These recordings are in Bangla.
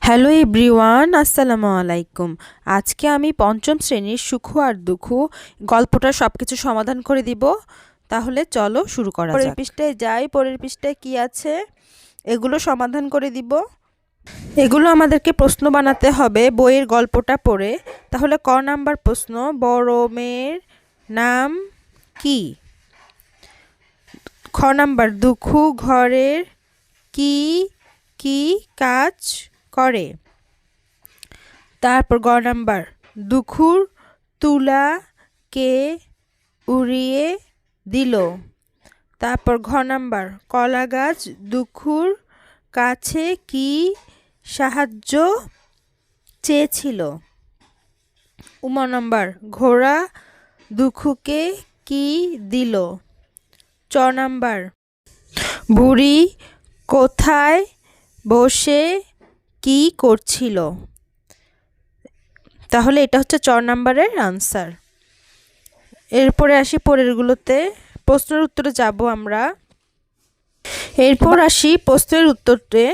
হ্যালো এভরিওয়ান, আসসালামু আলাইকুম। আজকে আমি পঞ্চম শ্রেণীর সুখ আর দুঃখ গল্পটার সব কিছু সমাধান করে দিব। তাহলে চলো শুরু করা যাক। পরের পৃষ্ঠায় যাই। পরের পৃষ্ঠায় কি আছে এগুলো সমাধান করে দিব। এগুলো আমাদেরকে প্রশ্ন বানাতে হবে বইয়ের গল্পটা পড়ে। তাহলে ক নাম্বার প্রশ্ন, বড় মেয়ের নাম কি? খ নাম্বার, দুঃখ ঘরের কি কি কাজ করে? তারপর গ নাম্বার, দুখুর তুলা কে উড়িয়ে দিল? তারপর ঘ নাম্বার, কলা গাছ দুখুর কাছে কি সাহায্য চেয়েছিল? উম নাম্বার, ঘোড়া দুখুকে কি দিল? চ নাম্বার, বুড়ি কোথায় বসে কি করছিল? তাহলে এটা হচ্ছে চ নাম্বারের আনসার। এরপরে আসি পরেরগুলোতে। প্রশ্নের উত্তরে যাব আমরা। এরপর আসি প্রশ্নের উত্তরে।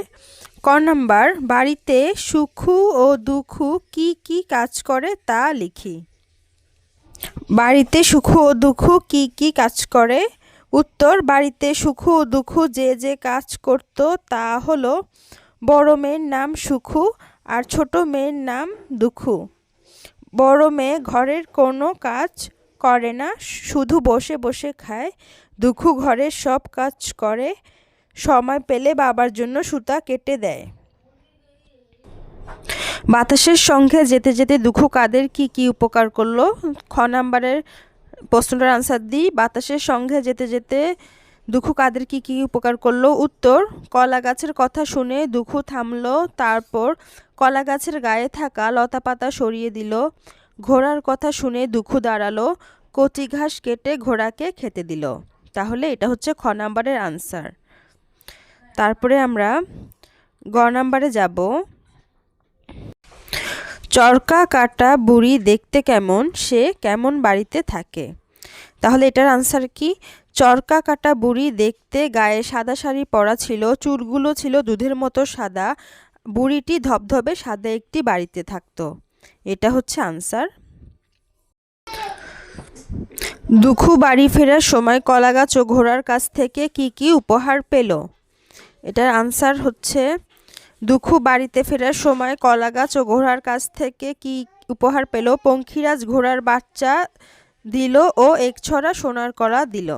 ক নাম্বার, বাড়িতে সুখ ও দুঃখ কি কি কাজ করে তা লিখি। বাড়িতে সুখ ও দুঃখ কি কি কাজ করে? উত্তর, বাড়িতে সুখ ও দুঃখ যে যে কাজ করত তা হলো, বড় মেয়ের নাম সুখু আর ছোট মেয়ের নাম দুঃখু। বড় মেয়ে ঘরের কোনো কাজ করে না, শুধু বসে বসে খায়। দুঃখু ঘরের সব কাজ করে, সময় পেলে বাবার জন্য সুতা কেটে দেয়। বাতাসের সঙ্গে যেতে যেতে দুঃখু কাদের কি কি উপকার করলো? খ নাম্বারের প্রশ্নটার আনসার দিই। বাতাসের সঙ্গে যেতে যেতে দুঃখু কাদের কি কি উপকার করলো? উত্তর, কলা গাছের কথা শুনে দুঃখু থামলো, তারপর কলা গাছের গায়ে থাকা লতা পাতা সরিয়ে দিল। ঘোড়ার কথা শুনে দুঃখু দাঁড়ালো, কচি ঘাস কেটে ঘোড়াকে খেতে দিল। তাহলে এটা হচ্ছে খ নাম্বারের আনসার। তারপরে আমরা গ নাম্বারে যাব। চরকা কাটা বুড়ি দেখতে কেমন, সে কেমন বাড়িতে থাকে? তাহলে এটার আনসার কি? চরকা কাটা বুড়ি দেখতে, গায়ে সাদা শাড়ি পরা ছিল, চুলগুলো ছিল দুধের মতো সাদা। বুড়িটি ধবধবে সাদা একটি বাড়িতে থাকতো। এটা হচ্ছে আনসার। দুঃখু বাড়ি ফেরার সময় কলা গাছ ও ঘোড়ার কাছ থেকে কি কি উপহার পেল? এটার আনসার হচ্ছে, দুঃখু বাড়িতে ফেরার সময় কলা গাছ ও ঘোড়ার কাছ থেকে কি উপহার পেল? পঙ্খিরাজ ঘোড়ার বাচ্চা দিল ও এক ছড়া সোনার কলা দিল।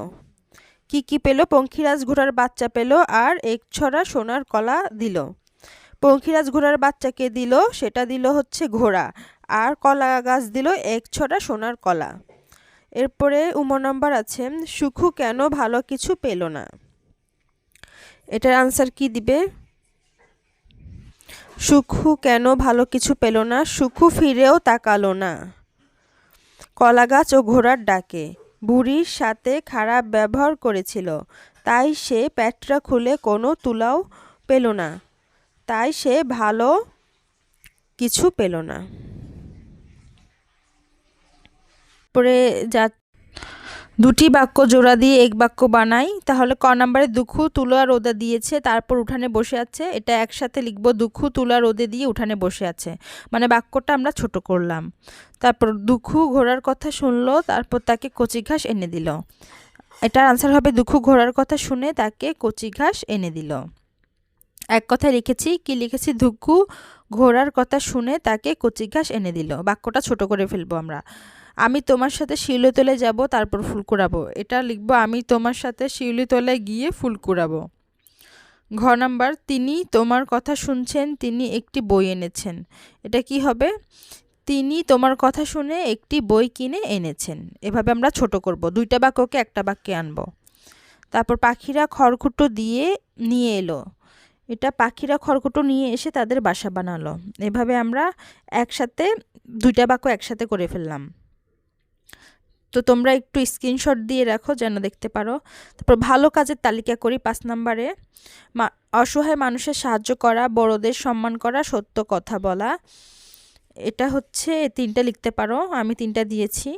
কি কি পেল? পঙ্খিরাজ ঘোড়ার বাচ্চা পেল আর এক ছড়া সোনার কলা দিল। পঙ্খিরাজ ঘোড়ার বাচ্চাকে দিল, সেটা দিল হচ্ছে ঘোড়া, আর কলা গাছ দিল এক ছড়া সোনার কলা। এরপরে নম্বর আছে, সুখু কেন ভালো কিছু পেল না? এটার আনসার কি দিবে? সুখু কেন ভালো কিছু পেল না? সুখু ফিরেও তাকালো না কলা গাছ ও ঘোড়ার ডাকে। বুড়ির সাথে খারাপ ব্যবহার করেছিল, তাই সে পেটটা খুলে কোনো তুলাও পেল না, তাই সে ভালো কিছু পেল না। পরে যা দুটি বাক্য জোড়া দিয়ে এক বাক্য বানাই। তাহলে ক নাম্বারে, দুঃখু তুলা রোদে দিয়েছে, তারপর উঠানে বসে আছে। এটা একসাথে লিখব, দুঃখু তুলা রোদে দিয়ে উঠানে বসে আছে, মানে বাক্যটা আমরা ছোট করলাম। তারপর দুঃখু ঘোড়ার কথা শুনলো, তারপর তাকে কচি ঘাস এনে দিল। এটার আনসার হবে, দুঃখু ঘোড়ার কথা শুনে তাকে কচি ঘাস এনে দিল। এক কথায় লিখেছি, কি লিখেছি? দুঃখু ঘোড়ার কথা শুনে তাকে কচি ঘাস এনে দিল। বাক্যটা ছোট করে ফেলবো আমরা। আমি তোমার সাথে শিউলিতলে যাব, তারপর ফুল কুড়াবো। এটা লিখবো, আমি তোমার সাথে শিউলিতলায় গিয়ে ফুল কুড়াবো। ঘ নাম্বার, তিনি তোমার কথা শুনছেন, তিনি একটি বই এনেছেন। এটা কি হবে? তিনি তোমার কথা শুনে একটি বই কিনে এনেছেন। এভাবে আমরা ছোট করব, দুইটা বাক্যকে একটা বাক্যে আনবো। তারপর পাখিরা খড়কুটো দিয়ে নিয়ে এলো। এটা পাখিরা খড়কুটো নিয়ে এসে তাদের বাসা বানালো। এভাবে আমরা একসাথে দুইটা বাক্য একসাথে করে ফেললাম। তো তোমরা একটু স্ক্রিনশট দিয়ে রাখো যেন দেখতে পারো। তারপর ভালো কাজের তালিকা করি 5 নাম্বারে। অসহায় মানুষের সাহায্য করা, বড়দের সম্মান করা, সত্য কথা বলা। এটা হচ্ছে 3টা লিখতে পারো, আমি 3টা দিয়েছি।